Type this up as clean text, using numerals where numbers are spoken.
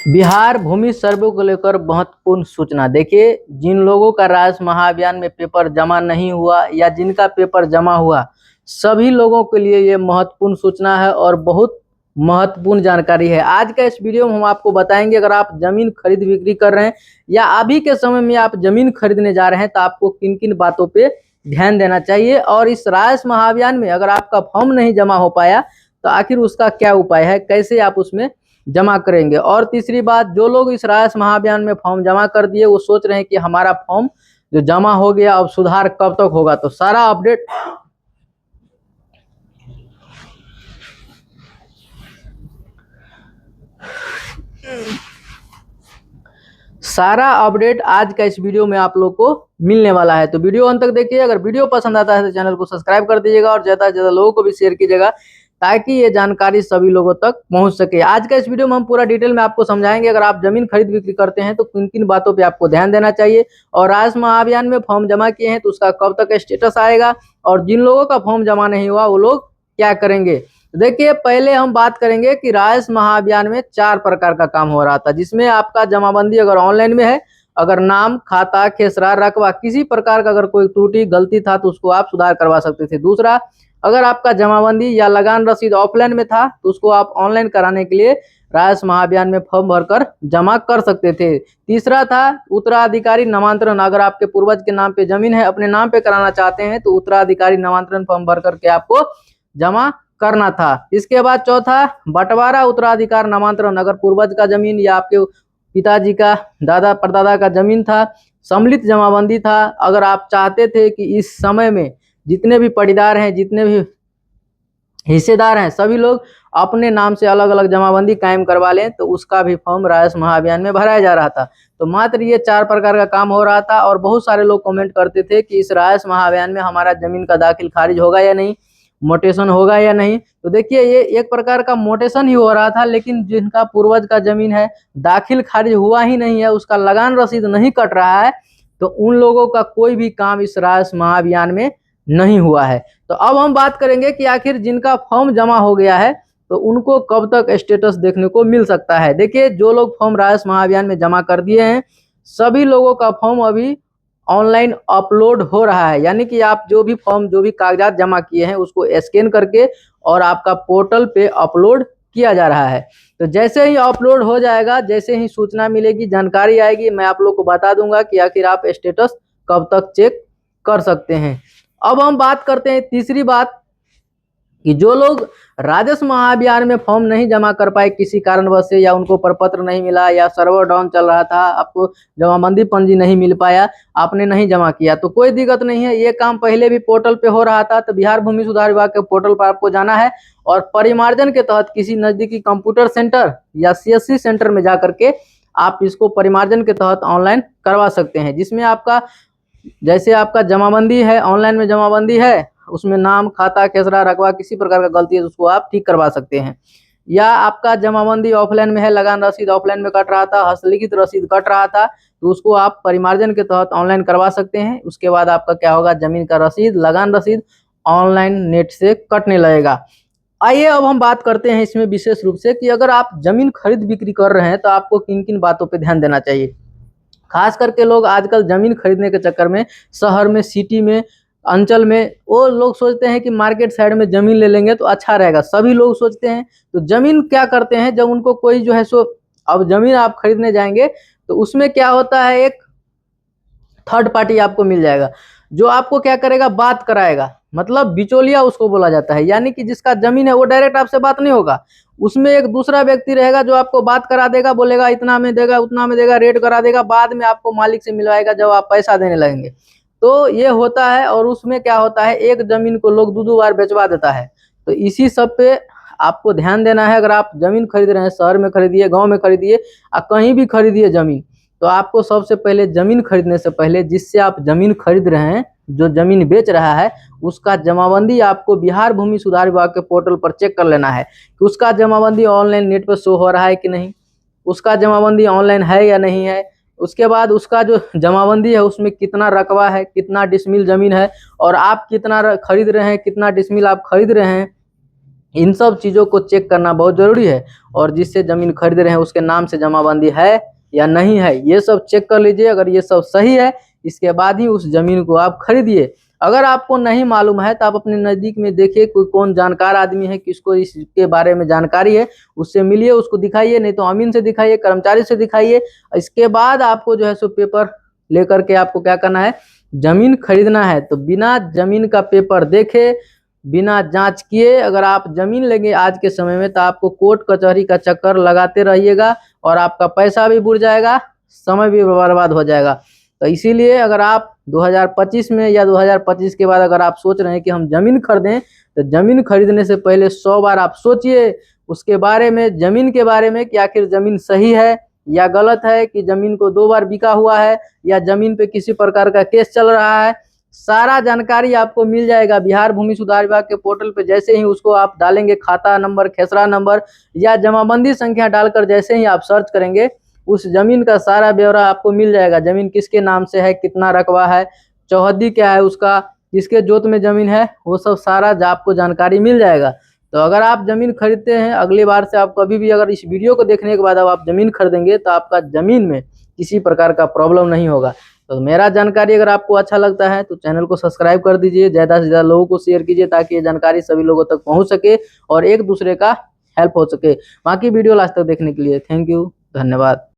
बिहार भूमि सर्वे को लेकर महत्वपूर्ण सूचना। देखिए, जिन लोगों का राजस्व महाअभियान में पेपर जमा नहीं हुआ या जिनका पेपर जमा हुआ, सभी लोगों के लिए ये महत्वपूर्ण सूचना है और बहुत महत्वपूर्ण जानकारी है। आज का इस वीडियो में हम आपको बताएंगे, अगर आप जमीन खरीद बिक्री कर रहे हैं या अभी के समय में आप जमीन खरीदने जा रहे हैं तो आपको किन किन बातों पे ध्यान देना चाहिए, और इस राजस्व महाअभियान में अगर आपका फॉर्म नहीं जमा हो पाया तो आखिर उसका क्या उपाय है, कैसे आप उसमें जमा करेंगे। और तीसरी बात, जो लोग इस राजस्व महाअभियान में फॉर्म जमा कर दिए वो सोच रहे हैं कि हमारा फॉर्म जो जमा हो गया अब सुधार कब तक होगा, तो सारा अपडेट आज का इस वीडियो में आप लोग को मिलने वाला है। तो वीडियो अंत तक देखिए। अगर वीडियो पसंद आता है तो चैनल को सब्सक्राइब कर दीजिएगा और ज़्यादा से ज़्यादा लोगों को भी शेयर कीजिएगा ताकि ये जानकारी सभी लोगों तक पहुंच सके। आज का इस वीडियो में हम पूरा डिटेल में आपको समझाएंगे, अगर आप जमीन खरीद बिक्री करते हैं तो किन किन बातों पे आपको ध्यान देना चाहिए, और राजस्व महाअभियान में फॉर्म जमा किए हैं तो उसका कब तक स्टेटस आएगा, और जिन लोगों का फॉर्म जमा नहीं हुआ वो लोग क्या करेंगे। देखिए, पहले हम बात करेंगे कि राजस्व महाअभियान में 4 प्रकार का काम हो रहा था, जिसमें आपका जमाबंदी अगर ऑनलाइन में है, अगर नाम, खाता, खेसरा, रकबा किसी प्रकार का अगर कोई त्रुटि गलती था तो उसको आप सुधार करवा सकते थे। दूसरा, अगर आपका जमाबंदी या लगान रसीद ऑफलाइन में था तो उसको आप ऑनलाइन कराने के लिए राजस्व महाअभियान में फॉर्म भरकर जमा कर सकते थे। तीसरा था उत्तराधिकारी नामांतरण, अगर आपके पूर्वज के नाम पे जमीन है, अपने नाम पे कराना चाहते हैं तो उत्तराधिकारी नामांतरण फॉर्म भर करके आपको जमा करना था। इसके बाद चौथा, बंटवारा उत्तराधिकार नामांतरण, अगर पूर्वज का जमीन या आपके पिताजी का, दादा परदादा का जमीन था, सम्मिलित जमाबंदी था, अगर आप चाहते थे कि इस समय में जितने भी पड़ीदार हैं, जितने भी हिस्सेदार हैं, सभी लोग अपने नाम से अलग अलग जमाबंदी कायम करवा लें, तो उसका भी फॉर्म राजस्व महाअभियान में भराया जा रहा था। तो मात्र ये 4 प्रकार का काम हो रहा था, और बहुत सारे लोग कमेंट करते थे कि इस राजस्व महाअभियान में हमारा जमीन का दाखिल खारिज होगा या नहीं, मोटेशन होगा या नहीं। तो देखिए, ये एक प्रकार का मोटेशन ही हो रहा था, लेकिन जिनका पूर्वज का जमीन है, दाखिल खारिज हुआ ही नहीं है, उसका लगान रसीद नहीं कट रहा है, तो उन लोगों का कोई भी काम इस राजस्व महाअभियान में नहीं हुआ है। तो अब हम बात करेंगे कि आखिर जिनका फॉर्म जमा हो गया है तो उनको कब तक स्टेटस देखने को मिल सकता है। देखिए, जो लोग फॉर्म राजस्व महाअभियान में जमा कर दिए हैं, सभी लोगों का फॉर्म अभी ऑनलाइन अपलोड हो रहा है, यानी कि आप जो भी फॉर्म, जो भी कागजात जमा किए हैं उसको स्कैन करके और आपका पोर्टल पे अपलोड किया जा रहा है। तो जैसे ही अपलोड हो जाएगा, जैसे ही सूचना मिलेगी, जानकारी आएगी, मैं आप लोग को बता दूंगा कि आखिर आप स्टेटस कब तक चेक कर सकते हैं। अब हम बात करते हैं तीसरी बात, कि जो लोग राजस्व महाअभियान में फॉर्म नहीं जमा कर पाए किसी कारणवश से, या उनको प्रपत्र नहीं मिला, या सर्वर डाउन चल रहा था, आपको जमाबंदी पंजी नहीं मिल पाया, आपने नहीं जमा किया, तो कोई दिक्कत नहीं है। ये काम पहले भी पोर्टल पे हो रहा था। तो बिहार भूमि सुधार विभाग के पोर्टल पर आपको जाना है और परिमार्जन के तहत किसी नजदीकी कंप्यूटर सेंटर या CSC सेंटर में जा करके आप इसको परिमार्जन के तहत ऑनलाइन करवा सकते हैं, जिसमें आपका, जैसे आपका जमाबंदी है, ऑनलाइन में जमाबंदी है, उसमें नाम, खाता, खेसरा, रकबा किसी प्रकार का गलती है तो उसको आप ठीक करवा सकते हैं। या आपका जमाबंदी ऑफलाइन में है, लगान रसीद ऑफलाइन में कट रहा था, हस्तलिखित रसीद कट रहा था, तो उसको आप परिमार्जन के तहत ऑनलाइन करवा सकते हैं। उसके बाद आपका क्या होगा, जमीन का रसीद, लगान रसीद ऑनलाइन नेट से कटने लगेगा। आइए अब हम बात करते हैं इसमें विशेष रूप से कि अगर आप जमीन खरीद बिक्री कर रहे हैं तो आपको किन किन बातों पर ध्यान देना चाहिए। खास करके लोग आजकल जमीन खरीदने के चक्कर में शहर में, सिटी में, अंचल में, वो लोग सोचते हैं कि मार्केट साइड में जमीन ले लेंगे तो अच्छा रहेगा, सभी लोग सोचते हैं। तो जमीन क्या करते हैं, जब उनको कोई जो है सो, अब जमीन आप खरीदने जाएंगे तो उसमें क्या होता है, एक थर्ड पार्टी आपको मिल जाएगा जो आपको क्या करेगा, बात कराएगा, मतलब बिचौलिया उसको बोला जाता है। यानी कि जिसका जमीन है वो डायरेक्ट आपसे बात नहीं होगा, उसमें एक दूसरा व्यक्ति रहेगा जो आपको बात करा देगा, बोलेगा इतना में देगा, उतना में देगा, रेट करा देगा, बाद में आपको मालिक से मिलवाएगा जब आप पैसा देने लगेंगे। तो ये होता है, और उसमें क्या होता है, एक जमीन को लोग दो बार बेचवा देता है। तो इसी सब पे आपको ध्यान देना है। अगर आप जमीन खरीद रहे हैं, शहर में खरीदिए, गांव में खरीदिए, कहीं भी खरीदिए जमीन, तो आपको सबसे पहले जमीन खरीदने से पहले जिससे आप जमीन खरीद रहे हैं, जो जमीन बेच रहा है, उसका जमाबंदी आपको बिहार भूमि सुधार विभाग के पोर्टल पर चेक कर लेना है कि उसका जमाबंदी ऑनलाइन नेट पर शो हो रहा है कि नहीं, उसका जमाबंदी ऑनलाइन है या नहीं है। उसके बाद उसका जो जमाबंदी है उसमें कितना रकबा है, कितना डिसमिल जमीन है, और आप कितना खरीद रहे हैं, कितना डिसमिल आप खरीद रहे हैं, इन सब चीज़ों को चेक करना बहुत ज़रूरी है। और जिससे ज़मीन खरीद रहे हैं उसके नाम से जमाबंदी है या नहीं है, ये सब चेक कर लीजिए। अगर ये सब सही है, इसके बाद ही उस ज़मीन को आप खरीदिए। अगर आपको नहीं मालूम है तो आप अपने नज़दीक में देखिए कोई कौन जानकार आदमी है, किसको इसके बारे में जानकारी है, उससे मिलिए, उसको दिखाइए, नहीं तो अमीन से दिखाइए, कर्मचारी से दिखाइए। इसके बाद आपको जो है सो पेपर लेकर के आपको क्या करना है, ज़मीन खरीदना है। तो बिना ज़मीन का पेपर देखे, बिना जांच किए अगर आप ज़मीन लेंगे आज के समय में, तो आपको कोर्ट कचहरी का चक्कर लगाते रहिएगा और आपका पैसा भी बुड़ जाएगा, समय भी बर्बाद हो जाएगा। तो इसीलिए अगर आप 2025 में या 2025 के बाद अगर आप सोच रहे हैं कि हम ज़मीन खरीदें, तो ज़मीन खरीदने से पहले 100 बार आप सोचिए उसके बारे में, ज़मीन के बारे में, कि आखिर ज़मीन सही है या गलत है, कि ज़मीन को 2 बार बिका हुआ है या ज़मीन पे किसी प्रकार का केस चल रहा है। सारा जानकारी आपको मिल जाएगा बिहार भूमि सुधार विभाग के पोर्टल पे। जैसे ही उसको आप डालेंगे, खाता नंबर, खेसरा नंबर या जमाबंदी संख्या डालकर जैसे ही आप सर्च करेंगे, उस जमीन का सारा ब्यौरा आपको मिल जाएगा। जमीन किसके नाम से है, कितना रकबा है, चौहद्दी क्या है उसका, किसके जोत में जमीन है, वो सब सारा आपको जानकारी मिल जाएगा। तो अगर आप जमीन खरीदते हैं, अगली बार से आप कभी भी अगर इस वीडियो को देखने के बाद अब आप जमीन खरीदेंगे तो आपका जमीन में किसी प्रकार का प्रॉब्लम नहीं होगा। तो मेरा जानकारी अगर आपको अच्छा लगता है तो चैनल को सब्सक्राइब कर दीजिए, ज़्यादा से ज़्यादा लोगों को शेयर कीजिए ताकि ये जानकारी सभी लोगों तक पहुंच सके और एक दूसरे का हेल्प हो सके। बाकी वीडियो लास्ट तक देखने के लिए थैंक यू, धन्यवाद।